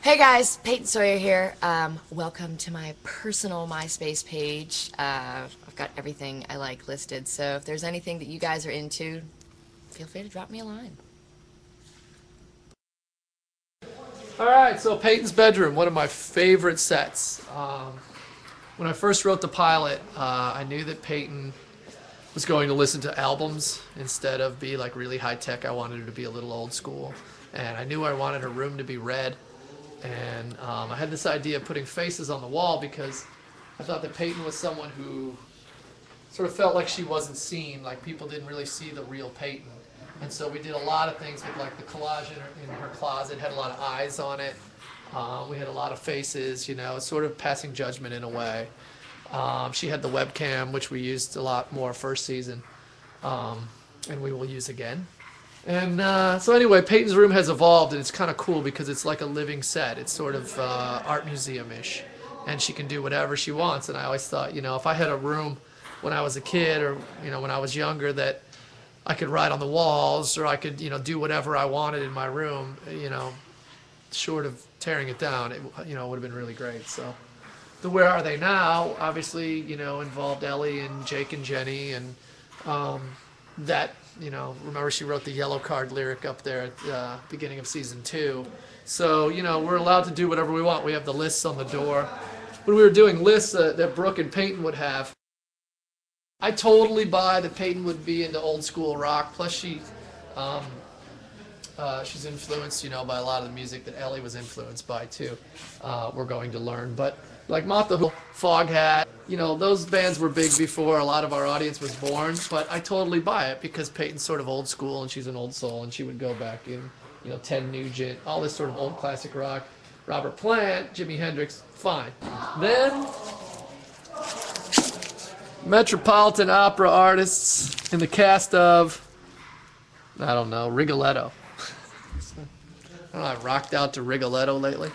Hey guys, Peyton Sawyer here. Welcome to my personal MySpace page. I've got everything I like listed, so if there's anything that you guys are into, feel free to drop me a line. Alright, so Peyton's Bedroom, one of my favorite sets. When I first wrote the pilot, I knew that Peyton was going to listen to albums instead of be like really high tech. I wanted her to be a little old school. And I knew I wanted her room to be red. And I had this idea of putting faces on the wall because I thought that Peyton was someone who sort of felt like she wasn't seen, like people didn't really see the real Peyton. And so we did a lot of things with like the collage in her closet, had a lot of eyes on it. We had a lot of faces, you know, sort of passing judgment in a way. She had the webcam, which we used a lot more first season, and we will use again. And so anyway, Peyton's room has evolved, and it's kind of cool because it's like a living set. It's sort of art museum-ish, and she can do whatever she wants. And I always thought, you know, if I had a room when I was a kid or, you know, when I was younger that I could write on the walls or I could, you know, do whatever I wanted in my room, you know, short of tearing it down, it, you know, would have been really great. So the Where Are They Now obviously, you know, involved Ellie and Jake and Jenny, and that, you know, remember she wrote the Yellow Card lyric up there at the beginning of season 2. So, you know, we're allowed to do whatever we want. We have the lists on the door. When we were doing lists that Brooke and Peyton would have, I totally buy that Peyton would be into old school rock. Plus she's influenced, you know, by a lot of the music that Ellie was influenced by too. We're going to learn, but like Mott the Hoople, Foghat, you know, those bands were big before a lot of our audience was born. But I totally buy it because Peyton's sort of old school and she's an old soul, and she would go back in, you know, Ted Nugent, all this sort of old classic rock. Robert Plant, Jimi Hendrix, fine. Then Metropolitan Opera artists in the cast of, I don't know, Rigoletto. I don't know, I've rocked out to Rigoletto lately.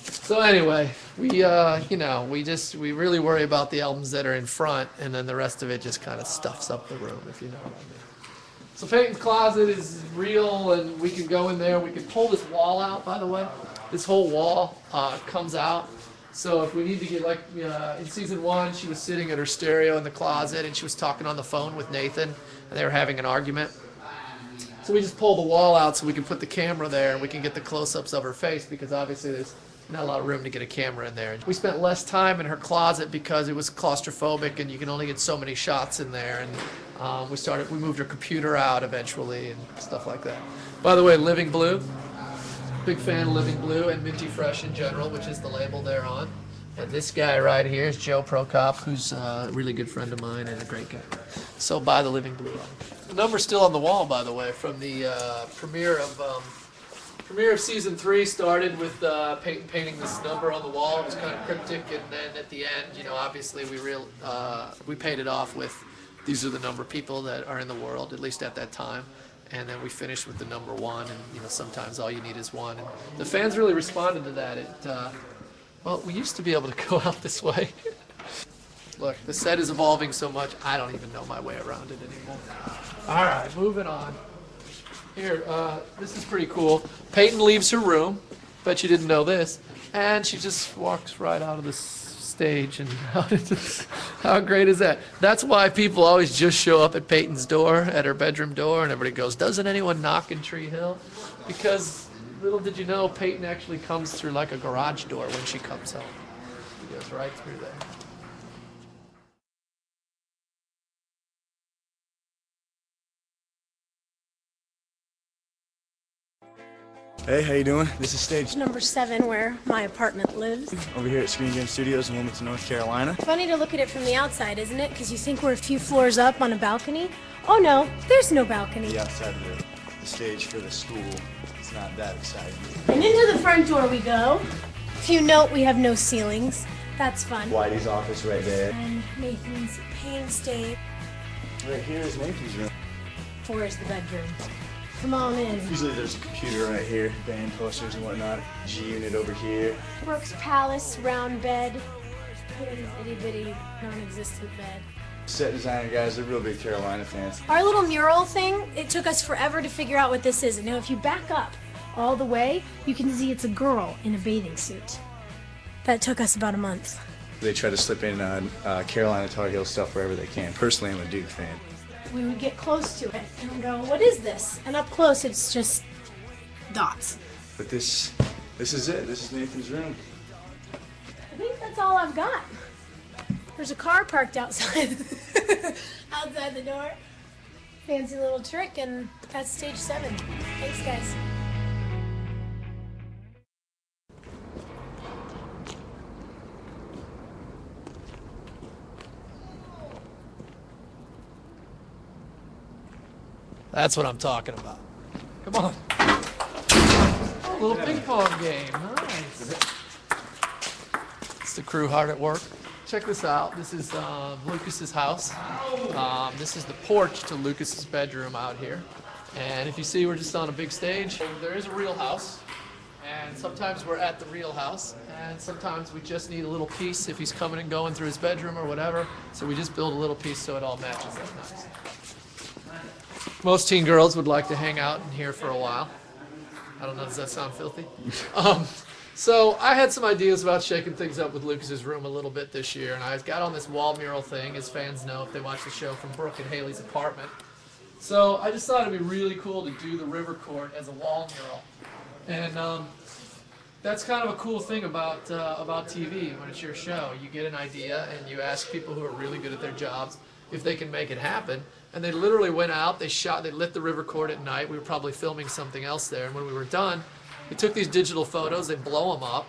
So anyway, we, you know, we really worry about the albums that are in front, and then the rest of it just kind of stuffs up the room, if you know what I mean. So Peyton's closet is real, and we can go in there. We can pull this wall out, by the way. This whole wall comes out. So if we need to get, like, in season 1, she was sitting at her stereo in the closet, and she was talking on the phone with Nathan, and they were having an argument. So we just pull the wall out so we can put the camera there, and we can get the close-ups of her face, because obviously there's not a lot of room to get a camera in there. We spent less time in her closet because it was claustrophobic, and you can only get so many shots in there. And we moved her computer out eventually, and stuff like that. By the way, Living Blue. Big fan of Living Blue and Minty Fresh in general, which is the label they're on. And this guy right here is Joe Prokop, who's a really good friend of mine and a great guy. So buy the Living Blue. The number's still on the wall, by the way, from the premiere of season 3. Started with Peyton painting this number on the wall. It was kind of cryptic, and then at the end, you know, obviously we paid it off with, these are the number of people that are in the world, at least at that time. And then we finished with the number 1, and, you know, sometimes all you need is 1. And the fans really responded to that. Well, we used to be able to go out this way. Look, the set is evolving so much, I don't even know my way around it anymore. All right, moving on. Here, this is pretty cool. Peyton leaves her room. Bet you didn't know this. And she just walks right out of the stage. And how great is that? That's why people always just show up at Peyton's door, at her bedroom door, and everybody goes, doesn't anyone knock in Tree Hill? Because little did you know, Peyton actually comes through like a garage door when she comes home. She goes right through there. Hey, how you doing? This is stage Number 7, where my apartment lives. over here at Screen Game Studios in Wilmington, North Carolina. Funny to look at it from the outside, isn't it? Because you think we're a few floors up on a balcony. Oh no, there's no balcony. The outside of the stage for the school. It's not that exciting. And into the front door we go. If you note, we have no ceilings. That's fun. Whitey's office right there. And Nathan's painstained. Right here is Nathan's room. Where's the bedroom? Come on in. Usually there's a computer right here, band posters and whatnot. G-Unit over here. Brooks Palace, round bed. Itty bitty, non-existent bed. Set designer guys, they're real big Carolina fans. Our little mural thing, it took us forever to figure out what this is. And now if you back up all the way, you can see it's a girl in a bathing suit. That took us about a month. They try to slip in Carolina Tar Heel stuff wherever they can. Personally, I'm a Duke fan. We would get close to it and go, what is this? And up close, it's just dots. But this is it. This is Nathan's room. I think that's all I've got. There's a car parked outside, outside the door. Fancy little trick, and that's stage 7. Thanks, guys. That's what I'm talking about. Come on. A little ping pong game. Nice. It's the crew hard at work. Check this out. This is Lucas's house. This is the porch to Lucas's bedroom out here. And if you see, we're just on a big stage. There is a real house. And sometimes we're at the real house. And sometimes we just need a little piece if he's coming and going through his bedroom or whatever. So we just build a little piece so it all matches. That's nice. Most teen girls would like to hang out in here for a while. I don't know, does that sound filthy? So I had some ideas about shaking things up with Lucas's room a little bit this year, and I got on this wall mural thing, as fans know if they watch the show, from Brooke and Haley's apartment. So I just thought it'd be really cool to do the river court as a wall mural. And that's kind of a cool thing about TV when it's your show. You get an idea and you ask people who are really good at their jobs if they can make it happen. And they literally went out, they lit the river court at night. We were probably filming something else there. And when we were done, they took these digital photos, they blow them up,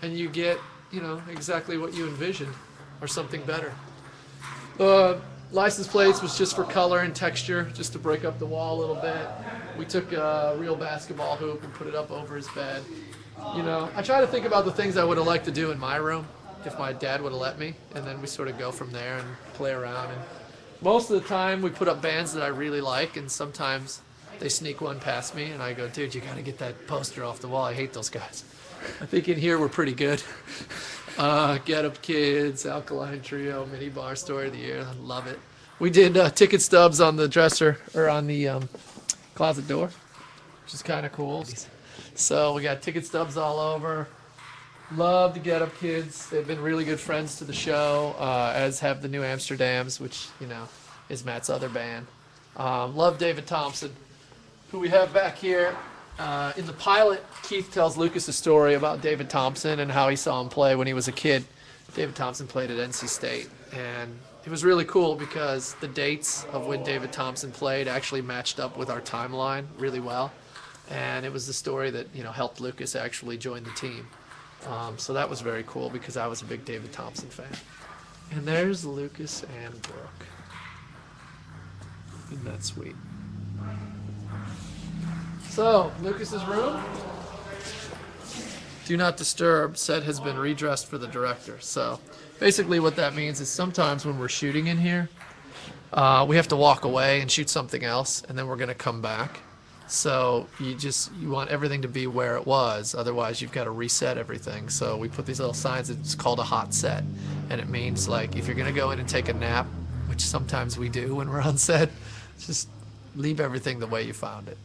and you get, you know, exactly what you envisioned, or something better. License plates was just for color and texture, just to break up the wall a little bit. We took a real basketball hoop and put it up over his bed. You know, I try to think about the things I would have liked to do in my room, if my dad would have let me, and then we sort of go from there and play around. And most of the time we put up bands that I really like, and sometimes they sneak one past me and I go, dude, you gotta get that poster off the wall. I hate those guys. I think in here we're pretty good. Get Up Kids, Alkaline Trio, Mini Bar Story of the Year. I love it. We did ticket stubs on the dresser, or on the closet door, which is kind of cool. So we got ticket stubs all over. Love the Get Up Kids. They've been really good friends to the show, as have the New Amsterdams, which, you know, is Matt's other band. Love David Thompson, who we have back here. In the pilot, Keith tells Lucas a story about David Thompson and how he saw him play when he was a kid. David Thompson played at NC State, and it was really cool because the dates of when David Thompson played actually matched up with our timeline really well. And it was the story that, you know, helped Lucas actually join the team. So that was very cool because I was a big David Thompson fan. And there's Lucas and Brooke. Isn't that sweet? So, Lucas's room. Do not disturb. Set has been redressed for the director. So, basically what that means is sometimes when we're shooting in here, we have to walk away and shoot something else, and then we're going to come back. So you want everything to be where it was, otherwise you've got to reset everything. So we put these little signs, it's called a hot set, and it means, like, if you're going to go in and take a nap, which sometimes we do when we're on set, just leave everything the way you found it.